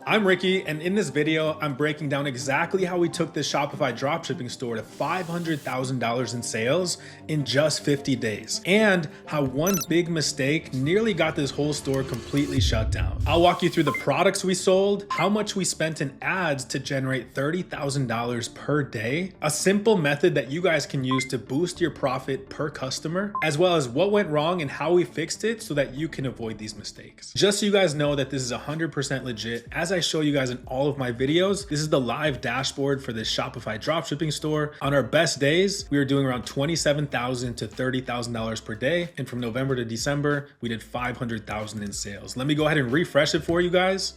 I'm Ricky, and in this video, I'm breaking down exactly how we took this Shopify dropshipping store to $500,000 in sales in just 50 days, and how one big mistake nearly got this whole store completely shut down. I'll walk you through the products we sold, how much we spent in ads to generate $30,000 per day, a simple method that you guys can use to boost your profit per customer, as well as what went wrong and how we fixed it so that you can avoid these mistakes. Just so you guys know that this is 100% legit, as I show you guys in all of my videos, this is the live dashboard for this Shopify dropshipping store. On our best days, we were doing around $27,000 to $30,000 per day. And from November to December, we did $500,000 in sales. Let me go ahead and refresh it for you guys.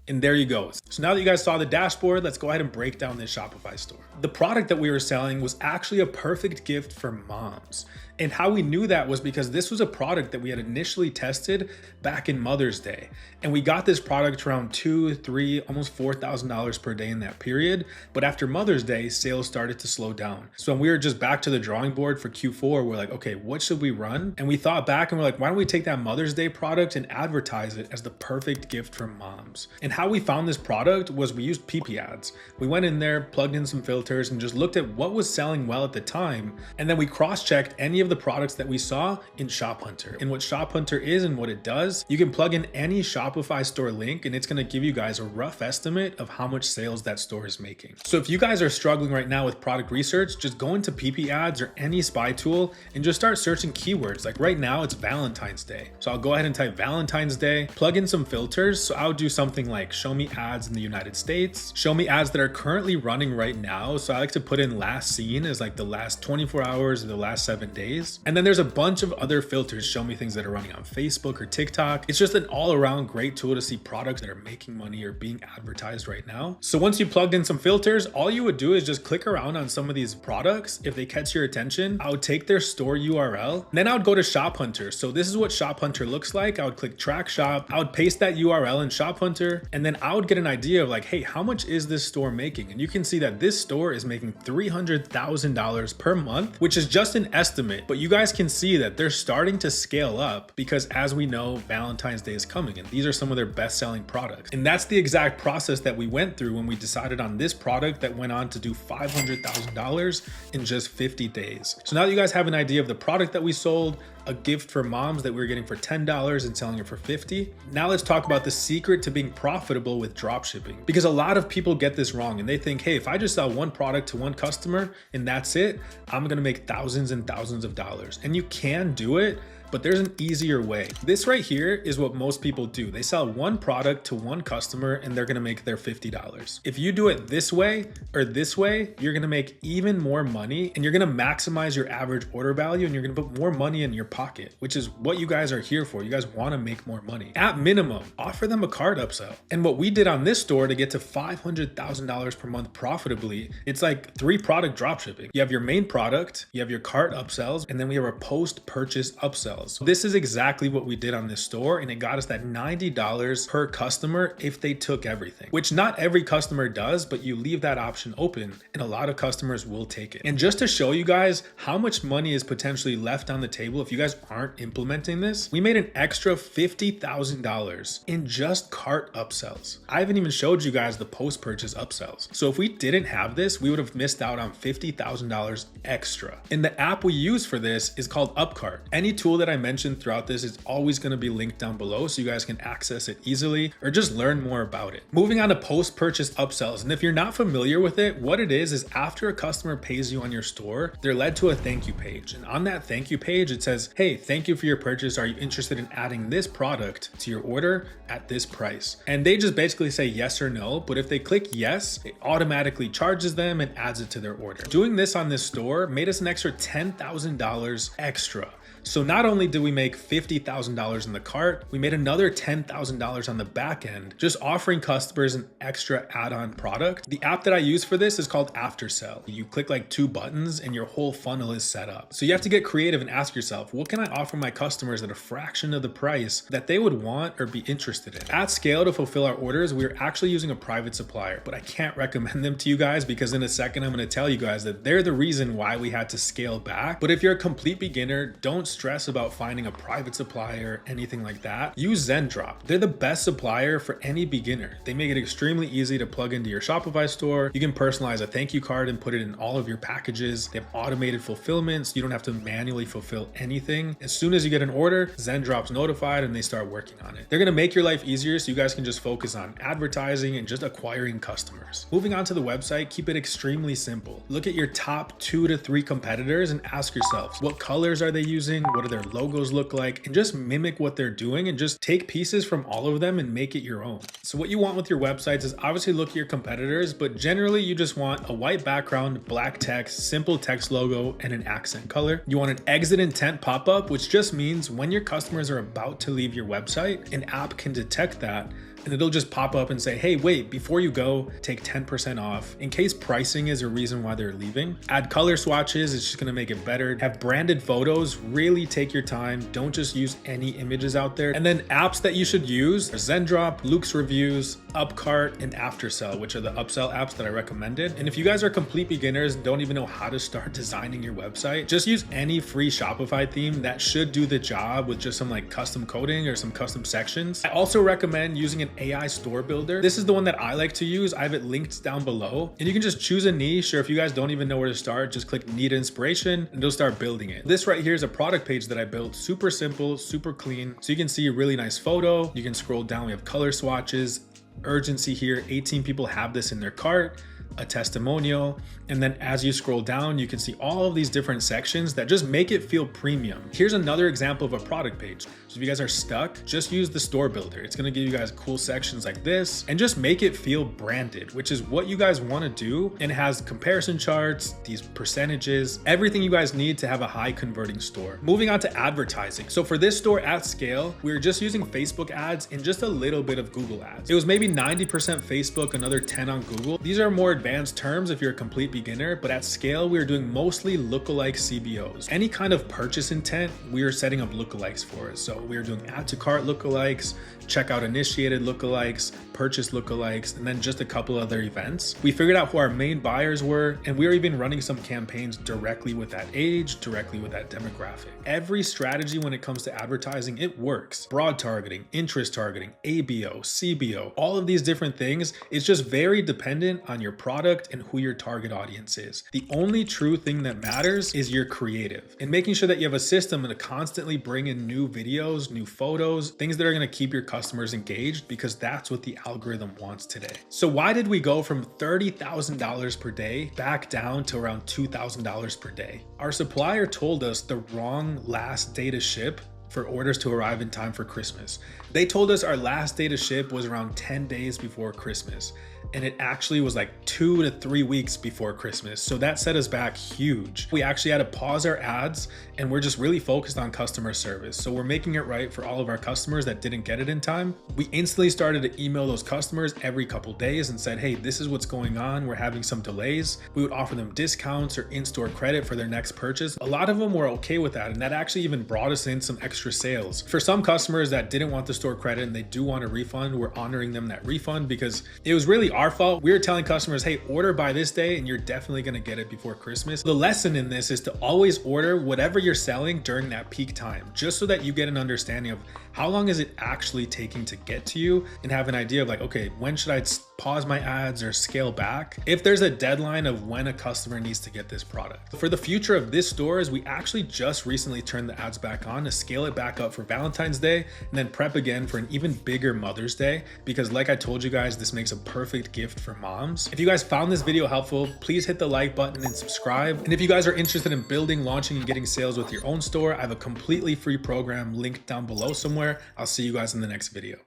And there you go. So now that you guys saw the dashboard, let's go ahead and break down this Shopify store. The product that we were selling was actually a perfect gift for moms. And how we knew that was because this was a product that we had initially tested back in Mother's Day. And we got this product around $2,000, $3,000, almost $4,000 per day in that period. But after Mother's Day, sales started to slow down. So when we were just back to the drawing board for Q4, we're like, okay, what should we run? And we thought back and we're like, why don't we take that Mother's Day product and advertise it as the perfect gift for moms? And how we found this product was we used PiPiAds. We went in there, plugged in some filters, and just looked at what was selling well at the time. And then we cross-checked any of the products that we saw in ShopHunter. And what ShopHunter is and what it does, you can plug in any Shopify store link and it's going to give you guys a rough estimate of how much sales that store is making. So if you guys are struggling right now with product research, just go into PiPiAds or any spy tool and just start searching keywords. Like right now it's Valentine's Day. So I'll go ahead and type Valentine's Day, plug in some filters. So I would do something like show me ads in the United States, show me ads that are currently running right now. So I like to put in last seen as like the last 24 hours or the last 7 days. And then there's a bunch of other filters, show me things that are running on Facebook or TikTok. It's just an all-around great tool to see products that are making money or being advertised right now. So once you plugged in some filters, all you would do is just click around on some of these products. If they catch your attention, I would take their store URL, then I would go to ShopHunter. So this is what ShopHunter looks like. I would click track shop, I would paste that URL in ShopHunter, and then I would get an idea of like, hey, how much is this store making? And you can see that this store is making $300,000 per month, which is just an estimate. But you guys can see that they're starting to scale up because, as we know, Valentine's Day is coming and these are some of their best-selling products. And that's the exact process that we went through when we decided on this product that went on to do $500,000 in just 50 days. So now that you guys have an idea of the product that we sold, a gift for moms that we were getting for $10 and selling it for $50. Now let's talk about the secret to being profitable with dropshipping, because a lot of people get this wrong and they think, hey, if I just sell one product to one customer and that's it, I'm gonna make thousands and thousands of dollars. And you can do it, but there's an easier way. This right here is what most people do. They sell one product to one customer and they're gonna make their $50. If you do it this way or this way, you're gonna make even more money and you're gonna maximize your average order value and you're gonna put more money in your pocket, which is what you guys are here for. You guys wanna make more money. At minimum, offer them a cart upsell. And what we did on this store to get to $500,000 per month profitably, it's like 3 product dropshipping. You have your main product, you have your cart upsells, and then we have our post-purchase upsells. So this is exactly what we did on this store, and it got us that $90 per customer if they took everything, which not every customer does, but you leave that option open and a lot of customers will take it. And just to show you guys how much money is potentially left on the table if you guys aren't implementing this, we made an extra $50,000 in just cart upsells. I haven't even showed you guys the post-purchase upsells. So if we didn't have this, we would have missed out on $50,000 extra. And the app we use for this is called UpCart. Any tool that I mentioned throughout this is always going to be linked down below so you guys can access it easily or just learn more about it. Moving on to post-purchase upsells. And if you're not familiar with it, what it is after a customer pays you on your store, they're led to a thank you page. And on that thank you page, it says, hey, thank you for your purchase. Are you interested in adding this product to your order at this price? And they just basically say yes or no. But if they click yes, it automatically charges them and adds it to their order. Doing this on this store made us an extra $10,000 extra. So not only did we make $50,000 in the cart, we made another $10,000 on the back end, just offering customers an extra add-on product. The app that I use for this is called Aftersell. You click like 2 buttons and your whole funnel is set up. So you have to get creative and ask yourself, what can I offer my customers at a fraction of the price that they would want or be interested in? At scale to fulfill our orders, we're actually using a private supplier, but I can't recommend them to you guys because in a second, I'm gonna tell you guys that they're the reason why we had to scale back. But if you're a complete beginner, don't stress about finding a private supplier, anything like that, use Zendrop. They're the best supplier for any beginner. They make it extremely easy to plug into your Shopify store. You can personalize a thank you card and put it in all of your packages. They have automated fulfillment, so you don't have to manually fulfill anything. As soon as you get an order, Zendrop's notified and they start working on it. They're gonna make your life easier so you guys can just focus on advertising and just acquiring customers. Moving on to the website, keep it extremely simple. Look at your top 2 to 3 competitors and ask yourselves, what colors are they using? What do their logos look like? And just mimic what they're doing and just take pieces from all of them and make it your own. So what you want with your websites is obviously look at your competitors, but generally you just want a white background, black text, simple text logo, and an accent color. You want an exit intent pop-up, which just means when your customers are about to leave your website, an app can detect that and it'll just pop up and say, hey, wait, before you go, take 10% off in case pricing is a reason why they're leaving. Add color swatches, it's just gonna make it better. Have branded photos, really take your time. Don't just use any images out there. And then apps that you should use are Zendrop, Luke's Reviews, UpCart, and Aftersell, which are the upsell apps that I recommended. And if you guys are complete beginners and don't even know how to start designing your website, just use any free Shopify theme that should do the job with just some like custom coding or some custom sections. I also recommend using an AI store builder. This is the one that I like to use. I have it linked down below and you can just choose a niche, or if you guys don't even know where to start, just click need inspiration and it'll start building it. This right here is a product page that I built, super simple, super clean. So you can see a really nice photo. You can scroll down, we have color swatches, urgency here, 18 people have this in their cart, a testimonial, and then as you scroll down, you can see all of these different sections that just make it feel premium. Here's another example of a product page. So if you guys are stuck, just use the store builder. It's gonna give you guys cool sections like this and just make it feel branded, which is what you guys wanna do. And it has comparison charts, these percentages, everything you guys need to have a high converting store. Moving on to advertising. So for this store at scale, we were just using Facebook ads and just a little bit of Google ads. It was maybe 90% Facebook, another 10 on Google. These are more advanced terms if you're a complete beginner, but at scale, we are doing mostly lookalike CBOs. Any kind of purchase intent, we are setting up lookalikes for it. So we are doing add to cart lookalikes, checkout initiated lookalikes, purchase lookalikes, and then just a couple other events. We figured out who our main buyers were, and we were even running some campaigns directly with that age, directly with that demographic. Every strategy when it comes to advertising, it works. Broad targeting, interest targeting, ABO, CBO, all of these different things, it's just very dependent on your product and who your target audience is. The only true thing that matters is your creative and making sure that you have a system to constantly bring in new videos, new photos, things that are gonna keep your customers engaged, because that's what the algorithm wants today. So why did we go from $30,000 per day back down to around $2,000 per day? Our supplier told us the wrong last day to ship for orders to arrive in time for Christmas. They told us our last day to ship was around 10 days before Christmas. And it actually was like 2 to 3 weeks before Christmas. So that set us back huge. We actually had to pause our ads and we're just really focused on customer service. So we're making it right for all of our customers that didn't get it in time. We instantly started to email those customers every couple days and said, hey, this is what's going on. We're having some delays. We would offer them discounts or in-store credit for their next purchase. A lot of them were okay with that. And that actually even brought us in some extra sales. For some customers that didn't want the store credit and they do want a refund, we're honoring them that refund because it was really our fault. We were telling customers, hey, order by this day and you're definitely gonna get it before Christmas. The lesson in this is to always order whatever you're selling during that peak time, just so that you get an understanding of how long is it actually taking to get to you and have an idea of like, okay, when should I pause my ads or scale back if there's a deadline of when a customer needs to get this product. For the future of this store is we actually just recently turned the ads back on to scale it back up for Valentine's Day and then prep again for an even bigger Mother's Day, because like I told you guys, this makes a perfect gift for moms. If you guys found this video helpful, please hit the like button and subscribe. And if you guys are interested in building, launching, and getting sales with your own store, I have a completely free program linked down below somewhere. I'll see you guys in the next video.